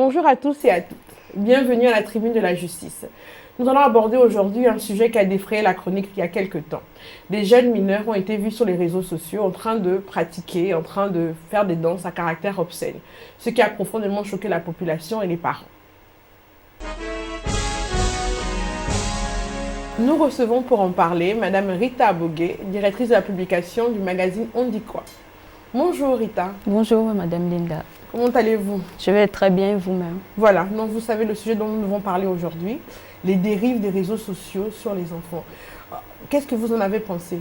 Bonjour à tous et à toutes. Bienvenue à la Tribune de la Justice. Nous allons aborder aujourd'hui un sujet qui a défrayé la chronique il y a quelques temps. Des jeunes mineurs ont été vus sur les réseaux sociaux en train de pratiquer, en train de faire des danses à caractère obscène, ce qui a profondément choqué la population et les parents. Nous recevons pour en parler Madame Rita Abogué, directrice de la publication du magazine On dit quoi. Bonjour Rita. Bonjour Madame Linda. Comment allez-vous? Je vais très bien, vous-même. Voilà, donc vous savez le sujet dont nous devons parler aujourd'hui, les dérives des réseaux sociaux sur les enfants. Qu'est-ce que vous en avez pensé?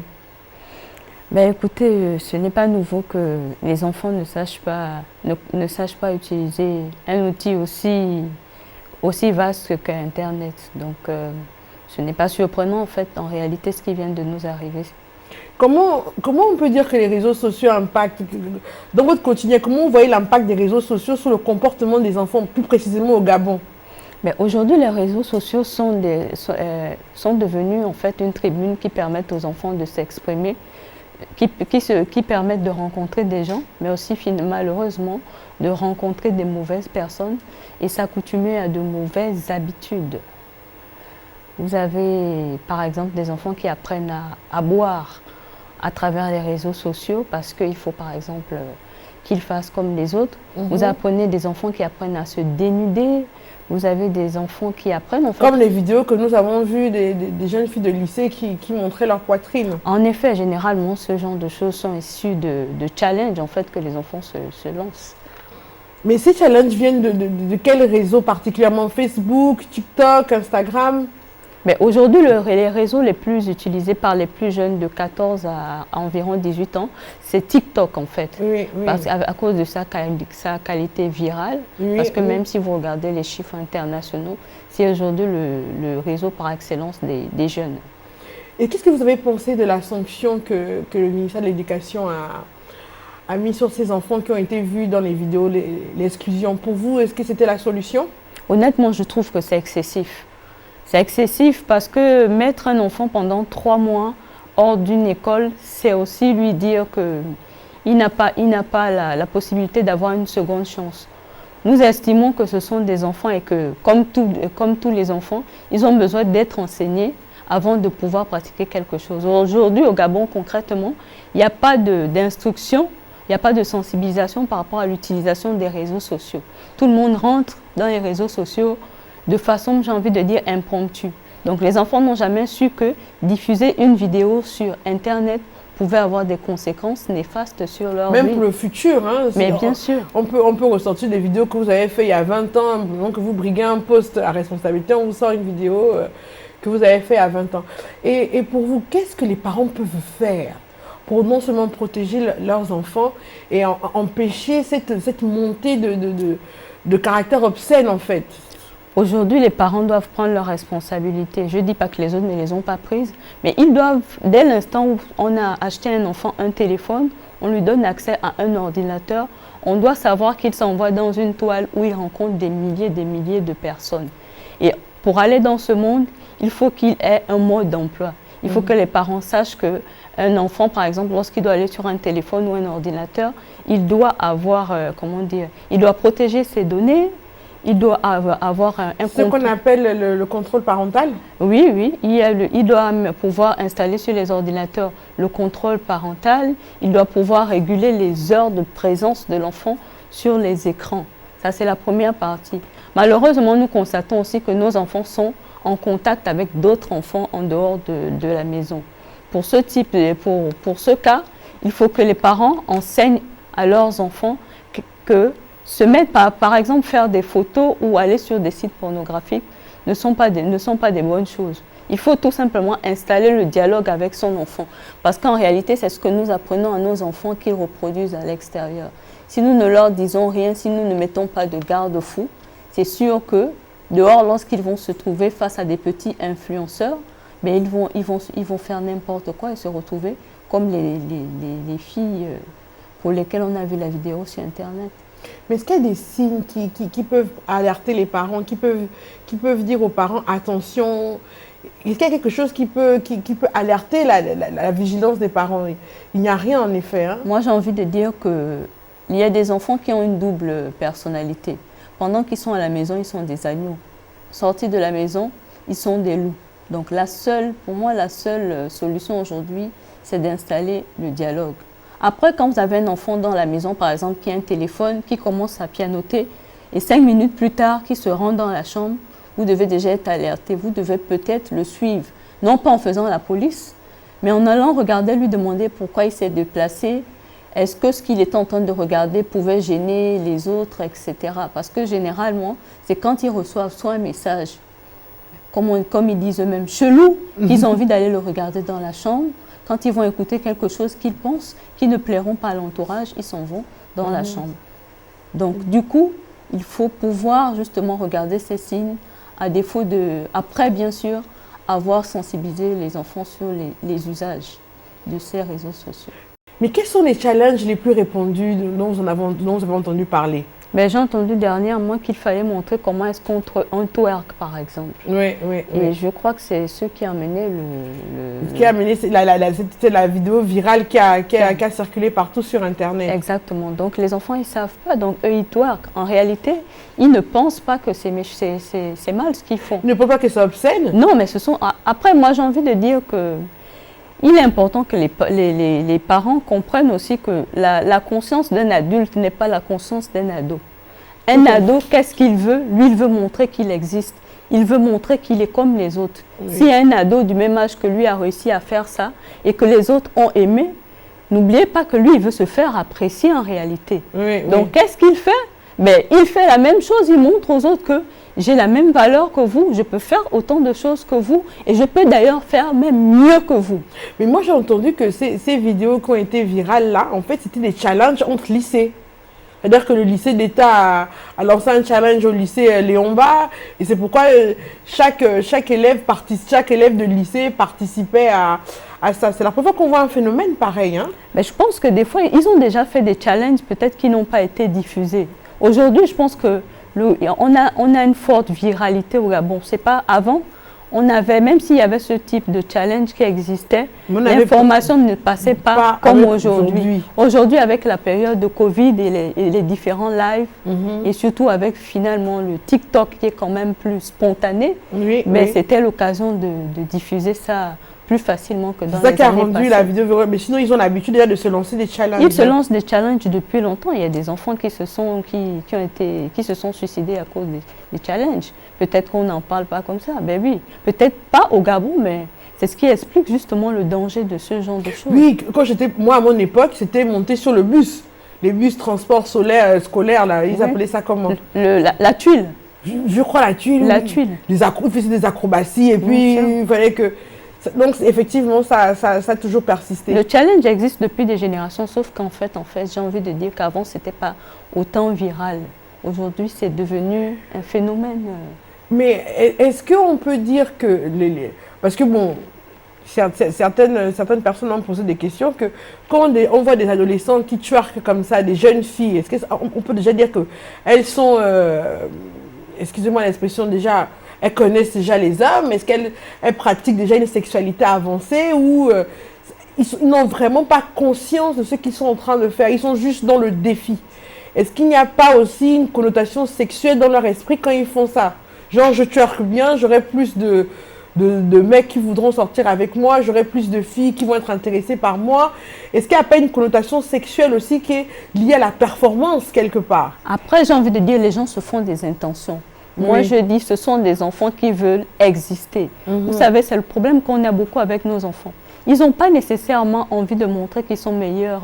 Écoutez, ce n'est pas nouveau que les enfants ne sachent pas utiliser un outil aussi vaste qu'Internet. Donc, ce n'est pas surprenant en fait, en réalité, ce qui vient de nous arriver. Comment on peut dire que les réseaux sociaux impactent, dans votre quotidien, comment vous voyez l'impact des réseaux sociaux sur le comportement des enfants, plus précisément au Gabon? Aujourd'hui, les réseaux sociaux sont devenus en fait une tribune qui permettent aux enfants de s'exprimer, qui permettent de rencontrer des gens, mais aussi malheureusement de rencontrer des mauvaises personnes et s'accoutumer à de mauvaises habitudes. Vous avez par exemple des enfants qui apprennent à boire à travers les réseaux sociaux parce qu'il faut par exemple qu'ils fassent comme les autres. Vous apprenez des enfants qui apprennent à se dénuder. Vous avez des enfants qui apprennent en fait... Comme les vidéos que nous avons vues des jeunes filles de lycée qui montraient leur poitrine. En effet, généralement, ce genre de choses sont issues de challenges en fait que les enfants se lancent. Mais ces challenges viennent de quel réseau particulièrement? Facebook, TikTok, Instagram? Aujourd'hui, les réseaux les plus utilisés par les plus jeunes de 14 à environ 18 ans, c'est TikTok en fait. Oui. Parce à cause de sa qualité virale. Parce que même si vous regardez les chiffres internationaux, c'est aujourd'hui le réseau par excellence des jeunes. Et qu'est-ce que vous avez pensé de la sanction que le ministère de l'Éducation a mis sur ces enfants qui ont été vus dans les vidéos, l'exclusion? Pour vous, est-ce que c'était la solution? Honnêtement, je trouve que c'est excessif. C'est excessif parce que mettre un enfant pendant 3 mois hors d'une école, c'est aussi lui dire qu'il n'a pas la possibilité d'avoir une seconde chance. Nous estimons que ce sont des enfants et que, comme tous les enfants, ils ont besoin d'être enseignés avant de pouvoir pratiquer quelque chose. Aujourd'hui, au Gabon, concrètement, il n'y a pas d'instruction, il n'y a pas de sensibilisation par rapport à l'utilisation des réseaux sociaux. Tout le monde rentre dans les réseaux sociaux de façon, j'ai envie de dire, impromptue. Donc les enfants n'ont jamais su que diffuser une vidéo sur Internet pouvait avoir des conséquences néfastes sur leur vie. Même pour le futur. Hein, mais bien sûr. On peut ressortir des vidéos que vous avez fait il y a 20 ans, donc que vous briguez un poste à responsabilité, on vous sort une vidéo que vous avez fait il y a 20 ans. Et pour vous, qu'est-ce que les parents peuvent faire pour non seulement protéger leurs enfants et empêcher cette montée de caractère obscène en fait? Aujourd'hui, les parents doivent prendre leurs responsabilités. Je ne dis pas que les autres ne les ont pas prises, mais ils doivent, dès l'instant où on a acheté à un enfant un téléphone, on lui donne accès à un ordinateur, on doit savoir qu'il s'envoie dans une toile où il rencontre des milliers de personnes. Et pour aller dans ce monde, il faut qu'il ait un mode d'emploi. Il faut que les parents sachent qu'un enfant, par exemple, lorsqu'il doit aller sur un téléphone ou un ordinateur, il doit avoir, il doit protéger ses données. Il doit avoir un ce qu'on appelle le contrôle parental? Oui. Il doit pouvoir installer sur les ordinateurs le contrôle parental. Il doit pouvoir réguler les heures de présence de l'enfant sur les écrans. Ça, c'est la première partie. Malheureusement, nous constatons aussi que nos enfants sont en contact avec d'autres enfants en dehors de la maison. Pour ce cas, il faut que les parents enseignent à leurs enfants que se mettre, par exemple, faire des photos ou aller sur des sites pornographiques ne sont pas des bonnes choses. Il faut tout simplement installer le dialogue avec son enfant. Parce qu'en réalité, c'est ce que nous apprenons à nos enfants qu'ils reproduisent à l'extérieur. Si nous ne leur disons rien, si nous ne mettons pas de garde-fous, c'est sûr que dehors, lorsqu'ils vont se trouver face à des petits influenceurs, ils vont faire n'importe quoi et se retrouver comme les filles pour lesquelles on a vu la vidéo sur Internet. Mais est-ce qu'il y a des signes qui peuvent alerter les parents, qui peuvent dire aux parents attention? Est-ce qu'il y a quelque chose qui peut alerter la vigilance des parents? Il n'y a rien en effet. Hein? Moi j'ai envie de dire qu'il y a des enfants qui ont une double personnalité. pendant qu'ils sont à la maison, ils sont des agneaux. Sortis de la maison, ils sont des loups. Donc pour moi, la seule solution aujourd'hui, c'est d'installer le dialogue. Après, quand vous avez un enfant dans la maison, par exemple, qui a un téléphone, qui commence à pianoter, et 5 minutes plus tard, qui se rend dans la chambre, vous devez déjà être alerté. Vous devez peut-être le suivre. Non pas en faisant la police, mais en allant regarder, lui demander pourquoi il s'est déplacé. Est-ce que ce qu'il était en train de regarder pouvait gêner les autres, etc. Parce que généralement, c'est quand ils reçoivent soit un message, comme ils disent eux-mêmes, chelou, qu'ils ont envie d'aller le regarder dans la chambre. Quand ils vont écouter quelque chose qu'ils pensent qui ne plairont pas à l'entourage, ils s'en vont dans la chambre. Donc, du coup, il faut pouvoir justement regarder ces signes, à défaut de, après bien sûr, avoir sensibilisé les enfants sur les usages de ces réseaux sociaux. Mais quels sont les challenges les plus répandus dont vous avez entendu parler? Ben, j'ai entendu dernièrement qu'il fallait montrer comment est-ce qu'on twerk, par exemple. Oui. Et je crois que c'est ce qui a amené Qui a amené, c'était la vidéo virale qui a circulé partout sur Internet. Exactement. Donc les enfants, ils ne savent pas. Donc eux, ils twerk. En réalité, ils ne pensent pas que c'est mal ce qu'ils font. Ils ne pensent pas que c'est obscène? Non, mais ce sont... Après, moi, j'ai envie de dire que il est important que les parents comprennent aussi que la conscience d'un adulte n'est pas la conscience d'un ado. Un ado, qu'est-ce qu'il veut? Lui, il veut montrer qu'il existe. Il veut montrer qu'il est comme les autres. Oui. Si un ado du même âge que lui a réussi à faire ça et que les autres ont aimé, n'oubliez pas que lui, il veut se faire apprécier en réalité. Oui, donc, qu'est-ce qu'il fait? Ben, il fait la même chose, il montre aux autres que j'ai la même valeur que vous, je peux faire autant de choses que vous et je peux d'ailleurs faire même mieux que vous. Mais moi, j'ai entendu que ces vidéos qui ont été virales là, en fait, c'était des challenges entre lycées. C'est-à-dire que le lycée d'État a lancé un challenge au lycée Léon-Bas et c'est pourquoi chaque élève de lycée participait à ça. C'est la première fois qu'on voit un phénomène pareil. Hein? Mais je pense que des fois, ils ont déjà fait des challenges peut-être qui n'ont pas été diffusés. Aujourd'hui, je pense que on a une forte viralité au Gabon. C'est pas avant, on avait, même s'il y avait ce type de challenge qui existait, l'information ne passait pas comme aujourd'hui. Aujourd'hui, avec la période de Covid et les différents lives, et surtout avec finalement le TikTok qui est quand même plus spontané, mais c'était l'occasion de diffuser ça plus facilement que dans les années passées. C'est ça qui a rendu la vidéo virale. Mais sinon, ils ont l'habitude déjà de se lancer des challenges. Ils se lancent des challenges depuis longtemps. Il y a des enfants qui se sont suicidés à cause des challenges. Peut-être qu'on n'en parle pas comme ça. Ben oui, peut-être pas au Gabon, mais c'est ce qui explique justement le danger de ce genre de choses. Oui, moi à mon époque, c'était monter sur le bus. Les bus transport scolaire, là, ils appelaient ça comment? La tuile. Je crois la tuile. La tuile. Ils faisaient des acrobaties et puis il fallait que... Donc, effectivement, ça a toujours persisté. Le challenge existe depuis des générations, sauf qu'en fait, j'ai envie de dire qu'avant, ce n'était pas autant viral. Aujourd'hui, c'est devenu un phénomène. Mais est-ce qu'on peut dire que... Parce que, bon, certaines personnes ont posé des questions que quand on voit des adolescents qui twerkent comme ça, des jeunes filles, est-ce qu'on peut déjà dire qu'elles sont... excusez-moi l'expression déjà... Elles connaissent déjà les hommes? Est-ce qu'elles pratiquent déjà une sexualité avancée ou ils n'ont vraiment pas conscience de ce qu'ils sont en train de faire? Ils sont juste dans le défi. Est-ce qu'il n'y a pas aussi une connotation sexuelle dans leur esprit quand ils font ça? Genre, je twerk bien, j'aurai plus de mecs qui voudront sortir avec moi, j'aurai plus de filles qui vont être intéressées par moi. Est-ce qu'il n'y a pas une connotation sexuelle aussi qui est liée à la performance quelque part? Après, j'ai envie de dire, les gens se font des intentions. Moi, je dis, ce sont des enfants qui veulent exister. Vous savez, c'est le problème qu'on a beaucoup avec nos enfants. Ils n'ont pas nécessairement envie de montrer qu'ils sont meilleurs.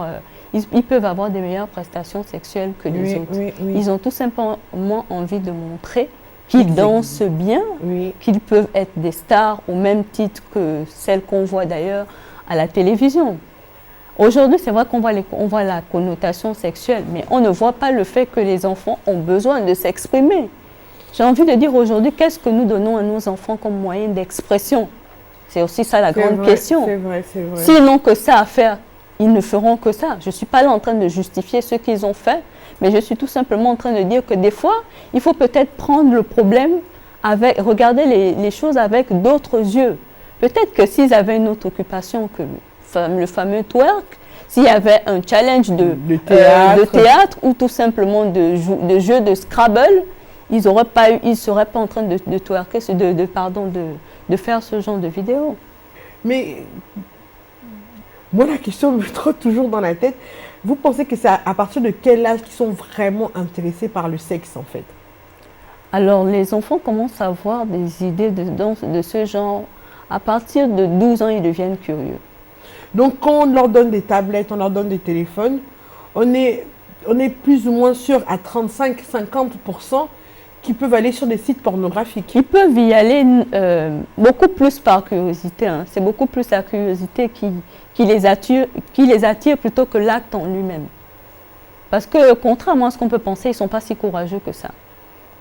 Ils peuvent avoir des meilleures prestations sexuelles que les autres. Ils ont tout simplement envie de montrer qu'ils dansent bien, qu'ils peuvent être des stars au même titre que celles qu'on voit d'ailleurs à la télévision. Aujourd'hui, c'est vrai qu'on voit la connotation sexuelle, mais on ne voit pas le fait que les enfants ont besoin de s'exprimer. J'ai envie de dire aujourd'hui, qu'est-ce que nous donnons à nos enfants comme moyen d'expression? C'est aussi ça la grande question. C'est vrai. S'ils n'ont que ça à faire, ils ne feront que ça. Je ne suis pas là en train de justifier ce qu'ils ont fait, mais je suis tout simplement en train de dire que des fois, il faut peut-être prendre le problème, regarder les choses avec d'autres yeux. Peut-être que s'ils avaient une autre occupation que le fameux twerk, s'il y avait un challenge de théâtre ou tout simplement de jeu de Scrabble, ils ne seraient pas en train de twerker, de faire ce genre de vidéo. Mais moi, la question me trotte toujours dans la tête. Vous pensez que c'est à partir de quel âge qu'ils sont vraiment intéressés par le sexe, en fait? Alors, les enfants commencent à avoir des idées de ce genre. À partir de 12 ans, ils deviennent curieux. Donc, quand on leur donne des tablettes, on leur donne des téléphones, on est plus ou moins sûr à 35-50% qu'ils peuvent aller sur des sites pornographiques. Ils peuvent y aller beaucoup plus par curiosité. Hein. C'est beaucoup plus la curiosité qui les attire plutôt que l'acte en lui-même. Parce que, contrairement à ce qu'on peut penser, ils ne sont pas si courageux que ça.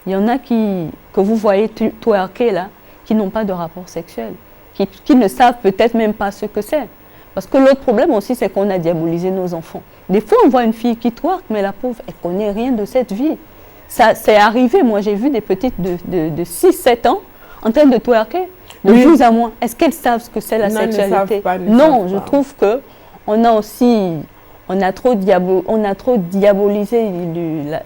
Il y en a que vous voyez twerker là, qui n'ont pas de rapport sexuel, qui ne savent peut-être même pas ce que c'est. Parce que l'autre problème aussi, c'est qu'on a diabolisé nos enfants. Des fois, on voit une fille qui twerk, mais la pauvre, elle ne connaît rien de cette vie. Ça, c'est arrivé, moi j'ai vu des petites de 6-7 ans en train de twerker, de plus à moins. Est-ce qu'elles savent ce que c'est la sexualité? Non, je trouve qu'on a aussi... On a trop diabolisé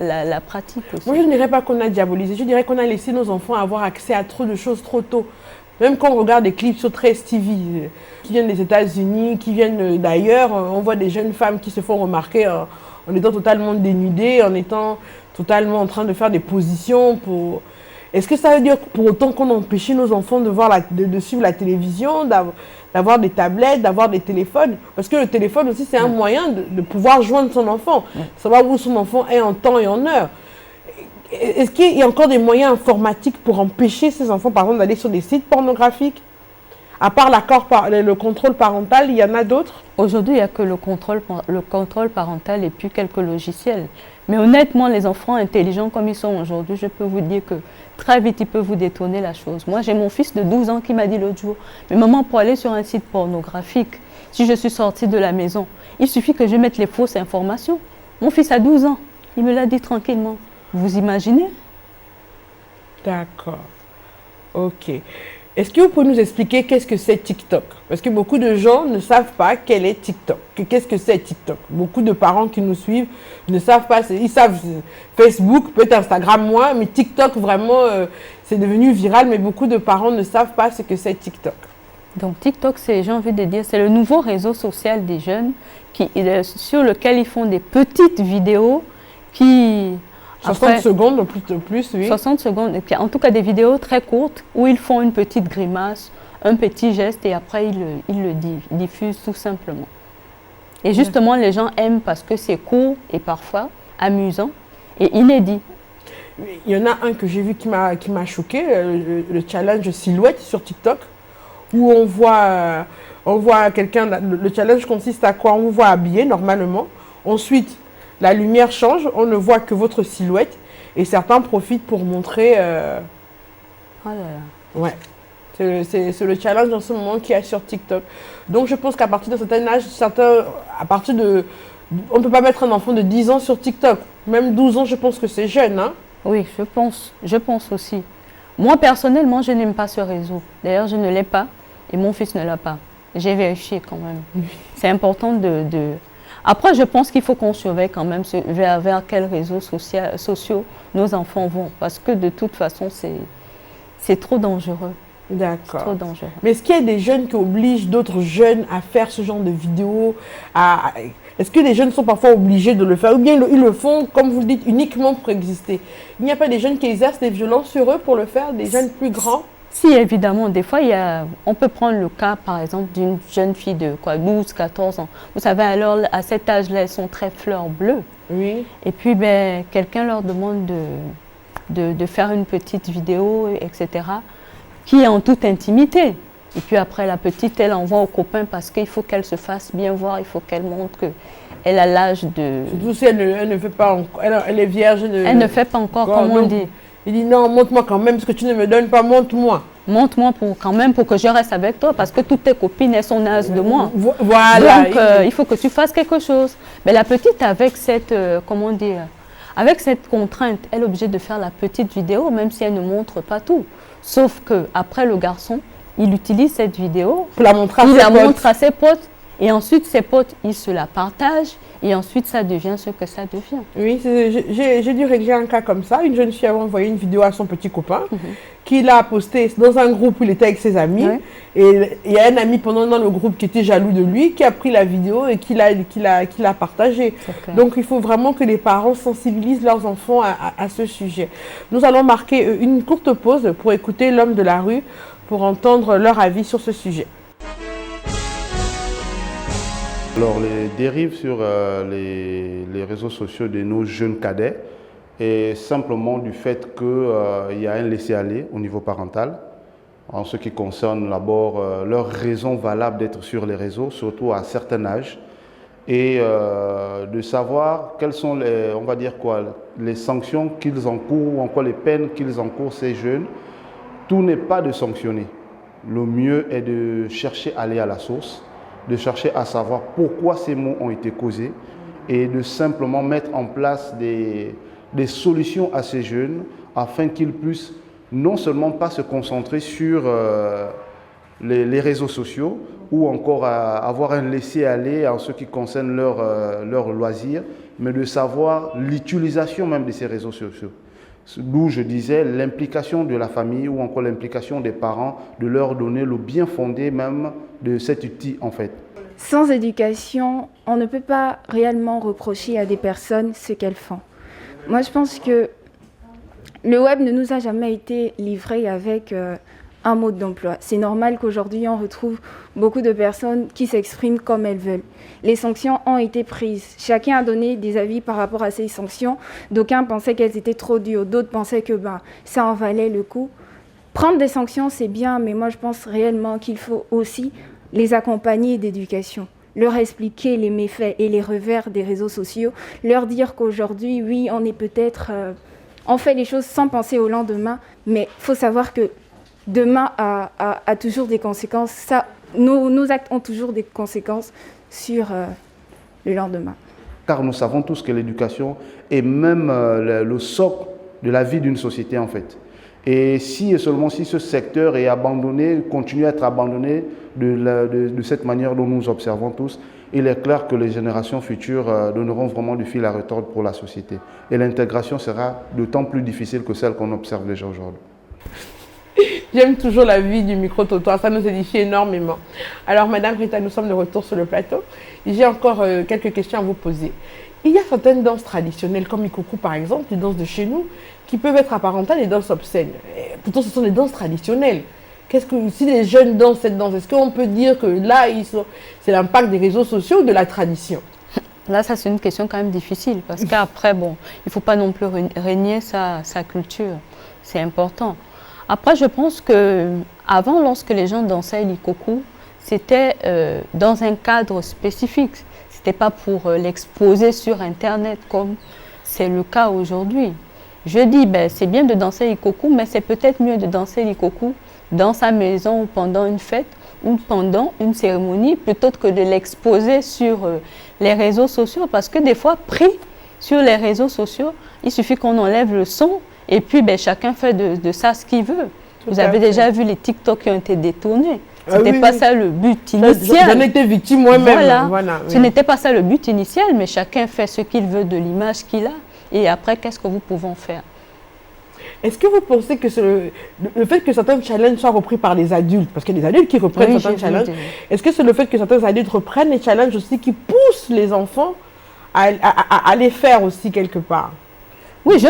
la pratique aussi. Moi, je ne dirais pas qu'on a diabolisé. Je dirais qu'on a laissé nos enfants avoir accès à trop de choses trop tôt. Même quand on regarde des clips sur 13 TV, qui viennent des États-Unis, qui viennent d'ailleurs, on voit des jeunes femmes qui se font remarquer en étant totalement dénudées, en étant totalement en train de faire des positions pour... Est-ce que ça veut dire pour autant qu'on a empêché nos enfants de suivre la télévision, d'avoir des tablettes, d'avoir des téléphones? Parce que le téléphone aussi, c'est un moyen de pouvoir joindre son enfant, savoir où son enfant est en temps et en heure. Est-ce qu'il y a encore des moyens informatiques pour empêcher ces enfants, par exemple, d'aller sur des sites pornographiques? À part le contrôle parental, il y en a d'autres? Aujourd'hui, il n'y a que le contrôle parental et puis quelques logiciels. Mais honnêtement, les enfants intelligents comme ils sont aujourd'hui, je peux vous dire que très vite, ils peuvent vous détourner la chose. Moi, j'ai mon fils de 12 ans qui m'a dit l'autre jour, « Mais maman, pour aller sur un site pornographique, si je suis sortie de la maison, il suffit que je mette les fausses informations. » Mon fils a 12 ans, il me l'a dit tranquillement. Vous imaginez? D'accord. Ok. Est-ce que vous pouvez nous expliquer qu'est-ce que c'est TikTok? Parce que beaucoup de gens ne savent pas quel est TikTok. Qu'est-ce que c'est TikTok? Beaucoup de parents qui nous suivent ne savent pas. Ils savent Facebook, peut-être Instagram, moi, mais TikTok, vraiment, c'est devenu viral, mais beaucoup de parents ne savent pas ce que c'est TikTok. Donc TikTok, j'ai envie de dire, c'est le nouveau réseau social des jeunes sur lequel ils font des petites vidéos qui... 60 secondes, plus, oui. 60 secondes, et puis en tout cas des vidéos très courtes où ils font une petite grimace, un petit geste et après ils le diffusent tout simplement. Et justement, les gens aiment parce que c'est court et parfois amusant et inédit. Il y en a un que j'ai vu qui m'a choqué, le challenge silhouette sur TikTok, où on voit quelqu'un, le challenge consiste à quoi? On vous voit habillé normalement, ensuite la lumière change, on ne voit que votre silhouette et certains profitent pour montrer... Oh là là. Ouais, c'est le challenge en ce moment qu'il y a sur TikTok. Donc je pense qu'à partir d'un certain âge, on ne peut pas mettre un enfant de 10 ans sur TikTok. Même 12 ans, je pense que c'est jeune, hein? Oui, je pense aussi. Moi, personnellement, je n'aime pas ce réseau. D'ailleurs, je ne l'ai pas et mon fils ne l'a pas. J'ai vérifié quand même. C'est important de... Après, je pense qu'il faut qu'on surveille quand même vers quels réseaux sociaux nos enfants vont. Parce que de toute façon, c'est trop dangereux. D'accord. Trop dangereux. Mais est-ce qu'il y a des jeunes qui obligent d'autres jeunes à faire ce genre de vidéos? Est-ce que les jeunes sont parfois obligés de le faire? Ou bien ils le font, comme vous le dites, uniquement pour exister? Il n'y a pas des jeunes qui exercent des violences sur eux pour le faire? Des jeunes plus grands? Si, évidemment. Des fois, on peut prendre le cas, par exemple, d'une jeune fille de 12, 14 ans. Vous savez, alors, à cet âge-là, elles sont très fleurs bleues. Oui. Et puis, quelqu'un leur demande de faire une petite vidéo, etc., qui est en toute intimité. Et puis après, la petite, elle envoie aux copains parce qu'il faut qu'elle se fasse bien voir, il faut qu'elle montre qu'elle a l'âge de... Surtout si elle ne fait pas encore, elle est vierge. Elle ne fait pas encore, comme on dit. Il dit non, montre-moi quand même, ce que tu ne me donnes pas, montre-moi. Montre-moi quand même pour que je reste avec toi, parce que toutes tes copines, elles sont nazes de moi. Voilà. Donc, il faut que tu fasses quelque chose. Mais la petite, avec cette, avec cette contrainte, elle est obligée de faire la petite vidéo, même si elle ne montre pas tout. Sauf qu'après, le garçon, il utilise cette vidéo, pour la montrer à ses potes, Et ensuite, ses potes, ils se la partagent. Et ensuite, ça devient ce que ça devient. Oui, j'ai dû régler un cas comme ça. Une jeune fille avait envoyé une vidéo à son petit copain qui l'a posté dans un groupe où il était avec ses amis. Oui. Et il y a un ami pendant dans le groupe qui était jaloux de lui, qui a pris la vidéo et qui l'a partagée. Donc, il faut vraiment que les parents sensibilisent leurs enfants à ce sujet. Nous allons marquer une courte pause pour écouter l'homme de la rue pour entendre leur avis sur ce sujet. Alors, les dérives sur les réseaux sociaux de nos jeunes cadets est simplement du fait qu'il y a un laisser-aller au niveau parental en ce qui concerne d'abord leur raison valable d'être sur les réseaux, surtout à un certain âge, et de savoir quelles sont on va dire quoi, les sanctions qu'ils encourent ou encore les peines qu'ils encourent ces jeunes. Tout n'est pas de sanctionner. Le mieux est de chercher à aller à la source, de chercher à savoir pourquoi ces mots ont été causés et de simplement mettre en place des solutions à ces jeunes afin qu'ils puissent non seulement pas se concentrer sur les réseaux sociaux ou encore avoir un laisser-aller en ce qui concerne leurs loisirs, mais de savoir l'utilisation même de ces réseaux sociaux. D'où je disais l'implication de la famille ou encore l'implication des parents, de leur donner le bien fondé même de cet outil en fait. Sans éducation, on ne peut pas réellement reprocher à des personnes ce qu'elles font. Moi, je pense que le web ne nous a jamais été livré avec un mode d'emploi. C'est normal qu'aujourd'hui, on retrouve beaucoup de personnes qui s'expriment comme elles veulent. Les sanctions ont été prises. Chacun a donné des avis par rapport à ces sanctions. D'aucuns pensaient qu'elles étaient trop dures, d'autres pensaient que ça en valait le coup. Prendre des sanctions, c'est bien, mais moi, je pense réellement qu'il faut aussi les accompagner d'éducation, leur expliquer les méfaits et les revers des réseaux sociaux, leur dire qu'aujourd'hui, oui, on est peut-être... on fait les choses sans penser au lendemain, mais il faut savoir que demain a toujours des conséquences. Ça, nos actes ont toujours des conséquences sur le lendemain. Car nous savons tous que l'éducation est même le socle de la vie d'une société en fait. Et si et seulement si ce secteur est abandonné, continue à être abandonné de cette manière dont nous observons tous, il est clair que les générations futures donneront vraiment du fil à retordre pour la société. Et l'intégration sera d'autant plus difficile que celle qu'on observe déjà aujourd'hui. J'aime toujours la vie du micro-trottoir, ça nous édifie énormément. Alors, Madame Rita, nous sommes de retour sur le plateau. J'ai encore quelques questions à vous poser. Il y a certaines danses traditionnelles, comme Ikoku par exemple, les danses de chez nous, qui peuvent être apparentales et danses obscènes. Et pourtant, ce sont des danses traditionnelles. Si les jeunes dansent cette danse, est-ce qu'on peut dire que là, c'est l'impact des réseaux sociaux ou de la tradition? Là, ça, c'est une question quand même difficile parce qu'après, bon, il ne faut pas non plus régner sa culture. C'est important. Après, je pense qu'avant, lorsque les gens dansaient l'Ikoku, c'était dans un cadre spécifique. Ce n'était pas pour l'exposer sur Internet comme c'est le cas aujourd'hui. Je dis, c'est bien de danser l'Ikoku, mais c'est peut-être mieux de danser l'Ikoku dans sa maison ou pendant une fête ou pendant une cérémonie plutôt que de l'exposer sur les réseaux sociaux. Parce que des fois, pris sur les réseaux sociaux, il suffit qu'on enlève le son et puis chacun fait de ça ce qu'il veut. Vous avez déjà vu les TikTok qui ont été détournés. Ce n'était pas ça le but initial. J'en étais victime moi-même. Voilà. Ce n'était pas ça le but initial, mais chacun fait ce qu'il veut de l'image qu'il a. Et après, qu'est-ce que vous pouvez en faire? Est-ce que vous pensez que le fait que certains challenges soient repris par les adultes, parce qu'il y a des adultes qui reprennent certains challenges, est-ce que c'est le fait que certains adultes reprennent les challenges aussi qui poussent les enfants à les faire aussi quelque part? Oui, je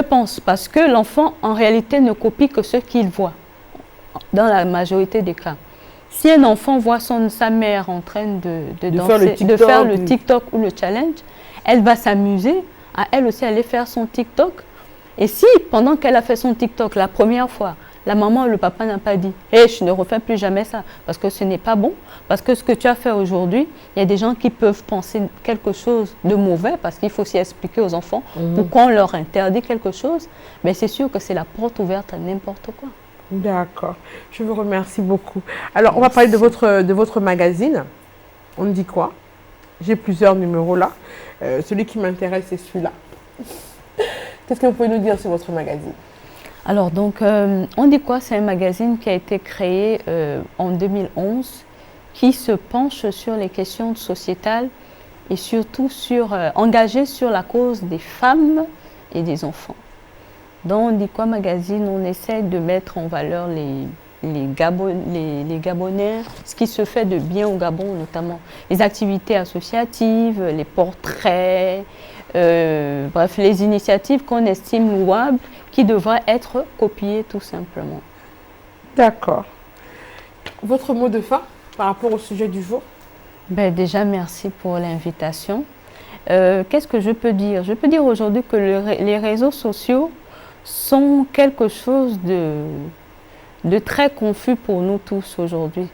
pense, parce que l'enfant, en réalité, ne copie que ce qu'il voit, dans la majorité des cas. Si un enfant voit sa mère en train de danser, faire le TikTok ou le challenge, elle va s'amuser à elle aussi aller faire son TikTok. Et si, pendant qu'elle a fait son TikTok la première fois, la maman ou le papa n'a pas dit « Hey, je ne refais plus jamais ça » parce que ce n'est pas bon, parce que ce que tu as fait aujourd'hui, il y a des gens qui peuvent penser quelque chose de mauvais parce qu'il faut aussi expliquer aux enfants pourquoi on leur interdit quelque chose. Mais c'est sûr que c'est la porte ouverte à n'importe quoi. D'accord. Je vous remercie beaucoup. Alors, on va parler de votre magazine. On dit quoi? J'ai plusieurs numéros là. Celui qui m'intéresse, c'est celui-là. Qu'est-ce que vous pouvez nous dire sur votre magazine? Alors, donc, On dit quoi? C'est un magazine qui a été créé en 2011, qui se penche sur les questions sociétales et surtout engagé sur la cause des femmes et des enfants. Dans Dikwa Magazine, on essaie de mettre en valeur les Gabonais, ce qui se fait de bien au Gabon, notamment les activités associatives, les portraits, bref, les initiatives qu'on estime louables, qui devraient être copiées tout simplement. D'accord. Votre mot de fin par rapport au sujet du jour? Ben déjà, merci pour l'invitation. Qu'est-ce que je peux dire? Je peux dire aujourd'hui que les réseaux sociaux sont quelque chose de très confus pour nous tous aujourd'hui.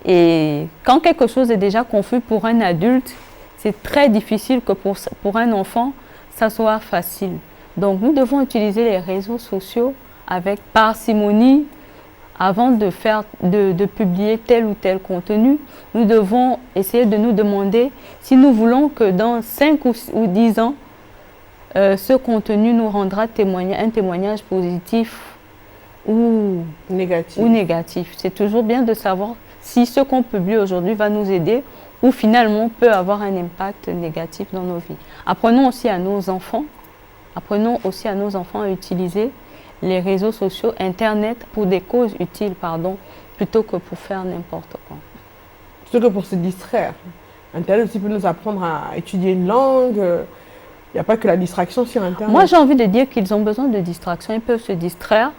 Et quand quelque chose est déjà confus pour un adulte, c'est très difficile que pour un enfant, ça soit facile. Donc nous devons utiliser les réseaux sociaux avec parcimonie. Avant de publier tel ou tel contenu, nous devons essayer de nous demander si nous voulons que dans 5 ou 10 ans, ce contenu nous rendra un témoignage positif ou négatif. C'est toujours bien de savoir si ce qu'on publie aujourd'hui va nous aider ou finalement peut avoir un impact négatif dans nos vies. Apprenons aussi à nos enfants à utiliser les réseaux sociaux, Internet, pour des causes utiles, plutôt que pour faire n'importe quoi. Plutôt que pour se distraire. Internet aussi peut nous apprendre à étudier une langue. Il n'y a pas que la distraction sur Internet. Moi, j'ai envie de dire qu'ils ont besoin de distraction. Ils peuvent se distraire.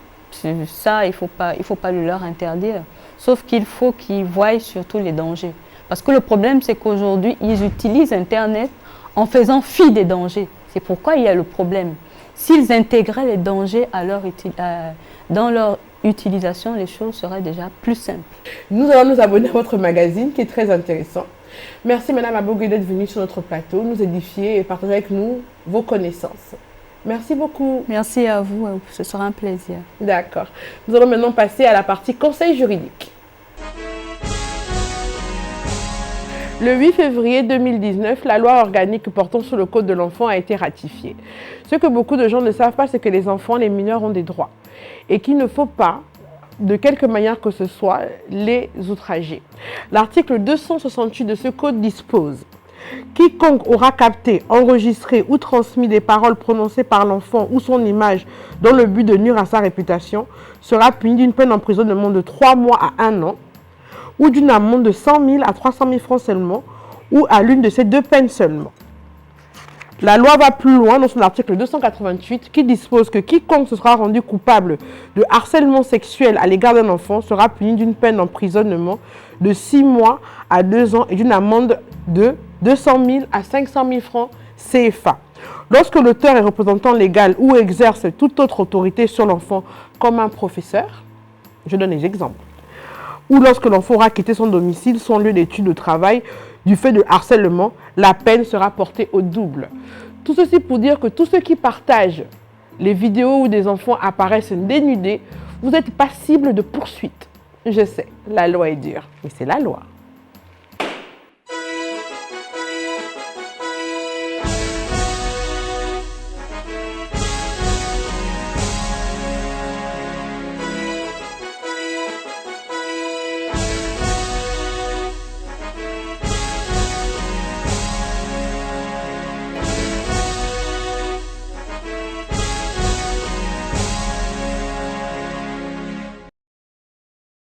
Ça, il faut pas le leur interdire. Sauf qu'il faut qu'ils voient surtout les dangers. Parce que le problème, c'est qu'aujourd'hui, ils utilisent Internet en faisant fi des dangers. C'est pourquoi il y a le problème. S'ils intégraient les dangers dans leur utilisation, les choses seraient déjà plus simples. Nous allons nous abonner à votre magazine qui est très intéressant. Merci Madame Abogwe d'être venue sur notre plateau, nous édifier et partager avec nous vos connaissances. Merci beaucoup. Merci à vous, ce sera un plaisir. D'accord. Nous allons maintenant passer à la partie conseil juridique. Le 8 février 2019, la loi organique portant sur le Code de l'enfant a été ratifiée. Ce que beaucoup de gens ne savent pas, c'est que les enfants, les mineurs ont des droits et qu'il ne faut pas, de quelque manière que ce soit, les outrager. L'article 268 de ce code dispose « Quiconque aura capté, enregistré ou transmis des paroles prononcées par l'enfant ou son image dans le but de nuire à sa réputation sera puni d'une peine d'emprisonnement de 3 mois à 1 an ou d'une amende de 100 000 à 300 000 francs seulement, ou à l'une de ces deux peines seulement. » La loi va plus loin dans son article 288 qui dispose que quiconque se sera rendu coupable de harcèlement sexuel à l'égard d'un enfant sera puni d'une peine d'emprisonnement de 6 mois à 2 ans et d'une amende de 200 000 à 500 000 francs CFA. Lorsque l'auteur est représentant légal ou exerce toute autre autorité sur l'enfant comme un professeur, je donne des exemples, ou lorsque l'enfant aura quitté son domicile, son lieu d'études ou de travail, du fait de harcèlement, la peine sera portée au double. Tout ceci pour dire que tous ceux qui partagent les vidéos où des enfants apparaissent dénudés, vous êtes passibles de poursuite. Je sais, la loi est dure, mais c'est la loi.